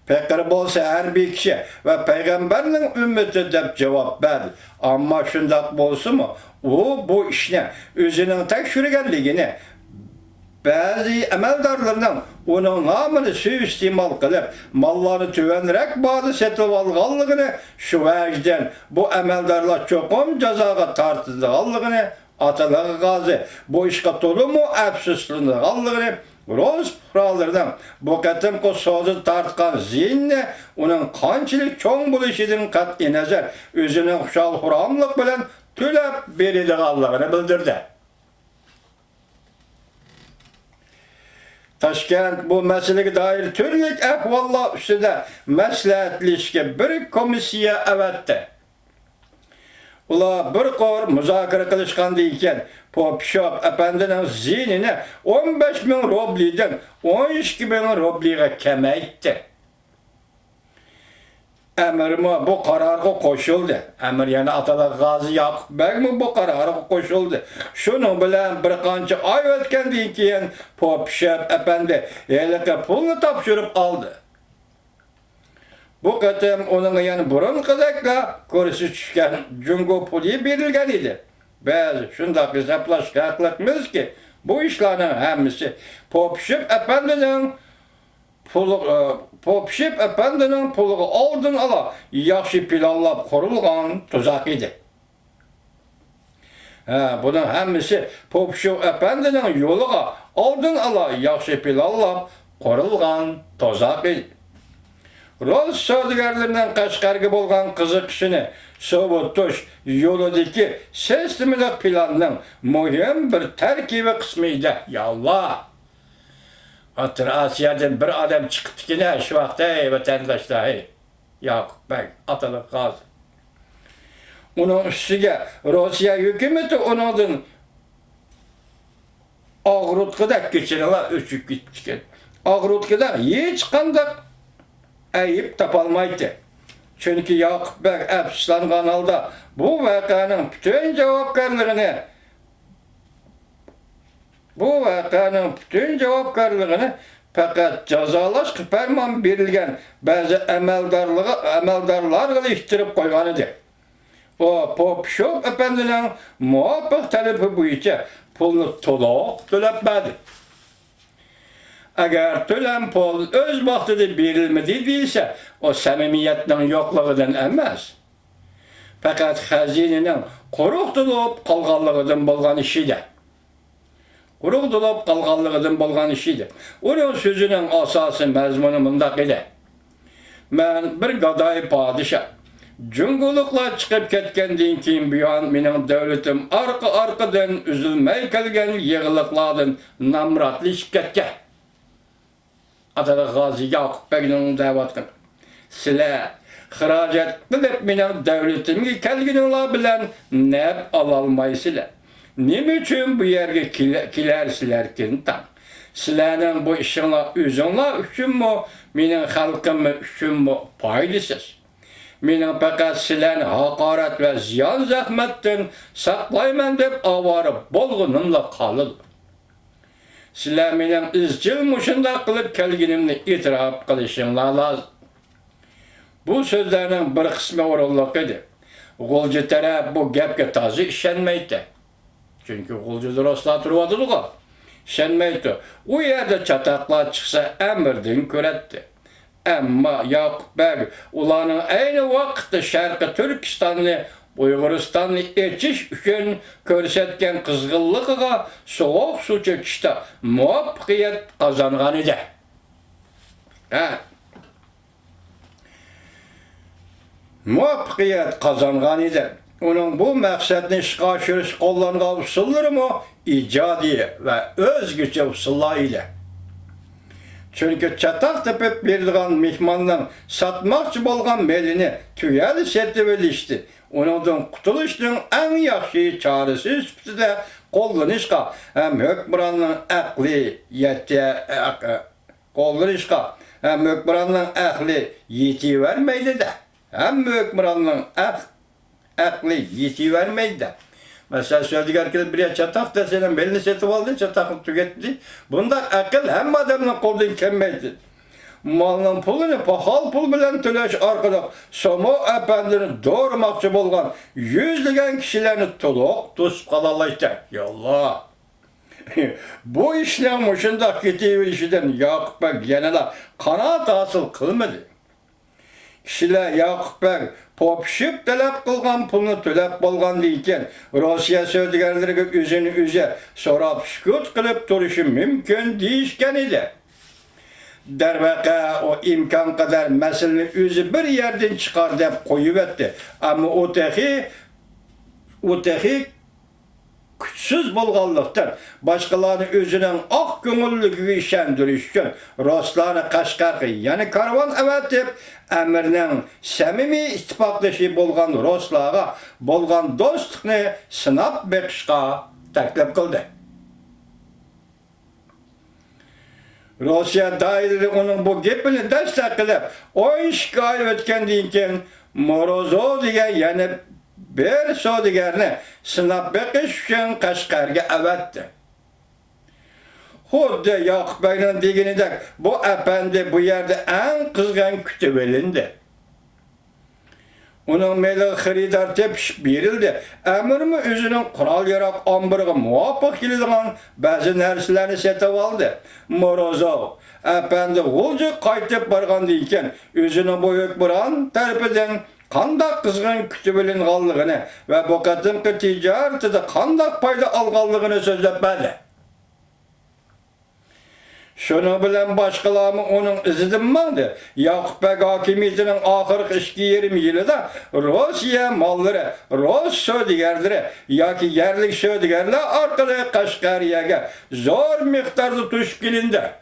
Pekir bolsa her bir kişi ve peygamberinin ümmeti dep cevap verdi. Ama şundak bolsa mu? O bu işine özünün tek şürgenliğini bazı emeldarlarının onun namını suistimal kılıp malları tüvenrek bazı setip alganlığını şu vecden bu emeldarlar çokum cezaga tartılganlığını atalığı gazı bu işe tolu mu absüslüğünü Roz kurallardan bu katimki sözü tartkan zihinne onun kançılık çoğun buluşidin kat'i nazar özünün kuşal huramlık bilen tülep berilganlığını bildirdi. Taşkent bu meseleye dair türlük ehvallar üstünde məsləhətləşki bir komissiya evetti. Ula bir qor müzakere kılışkan deyken Popşok efendinin zihnini 15.000 rubliden 12.000 rubliye kemeytti. Emir mi bu kararı koşuldu. Emir yani Atalı Gazi Yakup Bey mi bu kararı koşuldu. Şunun bilen bir kança ay ötken keyin Popşok efendi elike pulunu tapşırıp aldı. Bu katem onun yani burun kızakla körüsü çıkan cungo pulu verilgen idi. Bazı şundak hesaplaşkaklıkmız ki bu işlerin hemisi Popşok efendinin Popşip efendinin puluğu aldın ala yaxşı planlap kurulgan tuzak idi. Bunun hemisi Popşip efendinin yoluğa aldın ala yaxşı planlap kurulgan tuzak idi. Rus sözgərlərindən Qaşqargı bolğan qızıq işini Sovutuş yoludaki sistemlik planının mühim bir terkibi kısmıydı. Yallah! Atır Asiya'dan bir adam çıktı ki ne şu vakti ey vatandaşlar ey. Yakup Bey, Atalı Gazi. Onun üstüge Rusya hükümeti onun Ağrutku'da geçiriyorlar, üçük gitmişken. Ağrutku'da hiç kandak ayıp tapalmaydı. Çünkü Yakup Bey Epslan kanalda bu vakanın bütün cevapkarlığını fakat cezalaş ferman verilgen bazı emeldarlar iliştirip koygan idi. O Popşok efendinin muvaffak talebi boyunca pulunu toluk tölepmedi. Eğer tölen pul öz vaxtida verilmedi değilse o samimiyetinin yokluğundan emez. Fakat hazinenin quruq tulup qalğanlığından bolğan işidir. Quruq tulup qalğanlığından bolğan işidir. Onun sözünün asası məzmunu mundaq idi. Ben bir gaday padişah cüngülükla çıkıp ketkendiğin keyin buyan mening devletim arqadan üzülmey kelgen yığılıqlardan namratlaşıp ketken. Atalı Gazi Yakup Bey'nin davatını. Sizler xiracet bilip mening devletimge kelgininglar bilen nep alalmaysizlar. Nima üçün bu yerge kilersizlerkin tam? Sizlerning bu işinglar özünglar üçünmü, mening xalqim üçünmü foydasiz? Mening faqat sizlarni haqorat ve ziyon zahmatdan saqlayman deb avorib bo'lgunimla qoldi. Sizlar mening izchil mushunda qilib kelganimni e'tirof qilishinglar lozim. Bu sözlerinin bir kısmı o'rinliq edi. G'ulji taraf bu gapga toza ishonmaydi. Çünkü G'ulji rostlar turibdi-ku. Ishonmaydi. U yerda chataqlar chiqsa amirdan ko'radi. Amma Yakup Bey ularning ayni vaqtda Sharqi Turkistonni Uyg'uristonni echish uchun ko'rsatgan qizg'inligiga sovuq suv chekishda muvaffaqiyat qozongan edi. Muvaffaqiyat qozongan edi. Onun bu maqsadni ishga oshirish qo'llangan usullari ijodiy va o'zgacha usullar edi. Çünkü çatak tepip verilgan mehmandan satmakçı bolgan melini tüyeli setip ilişti. Onundan kutuluşun en yaxşı çaresi üstüde kollanışka hem hükmüranın akli yeti vermeydi de hem hükmüranın akli yeti vermeydi de. Mesela söyledik ki bir çatak desenen belini setip aldı, çatakını tüketti. Bunda akıl hem adamın koldan kemmeydi. malının pulunu pahal pul bilen töleş arkalık Somo efendini doğurmakçı bolgan yüzlügen kişilerini tuluq tutup kalalaydı. Yallah. Bu işlem hoşunda getirilişiden Yakup Bek yanına kanaat hasıl kılmadı. Kişiler Yakup Bek popşip talep kılgan pulunu төлep bolgan deyken Rusya sözgərleriga özünü öze sorap sükut kılıp duruşu mümkün deyişken idi. Dervaka o imkan kadar meseleni özü bir yerden çıkar dep koyuverdi. Ama o tehi küçsüz bolganlıktan başkalarını özünün ak gönüllülüğü işendirişken Ruslarını Kaşgarga yani karvan evetip emirinin samimi ittifaklışı bolgan Ruslarga bolgan dostluğunu sınap bekişka teklif kıldı. Rusya dairleri onun bu gepini desteklep o işgal ötkendiğin ki Morozov diye yani bir sodigerini sınap bekiş için Kaşgarga evetti. Huddi Yakup Bey'in diginidek bu efendi bu yerde en kızgan kütübelindi. Onun meyli xeridar tepiş berildi. Emirimi özünün kural yarak ambırığı muvaffak geldiğin bazı nerselerini setip aldı. Morozov, efendi olca kaytıp bargan deyken özünün bu hükmüran terpiden kandak kızgın kütübelin kallığını ve bu kadınki ticaretide kandak payda alganlığını sözlepmedi. Şunu bilen başkalarımı onun izidim vardı. Yakup Bek hakimiyetinin ahırki 20 yılında Rusya malları, Rus södigerleri, yaki yerlik södigerler arkalı Kaşgaryaga zor miktarda tuş gelindi.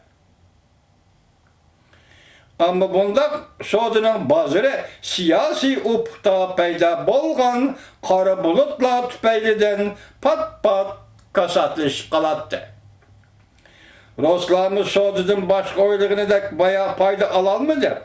Ama bunda sodunun bazıları siyasi ufukta payda bolgan kara bulutla tüpeyliden pat pat kasatlış kalattı. Ruslarımız Soğud'un başka oylığını da bayağı payda alalmadı.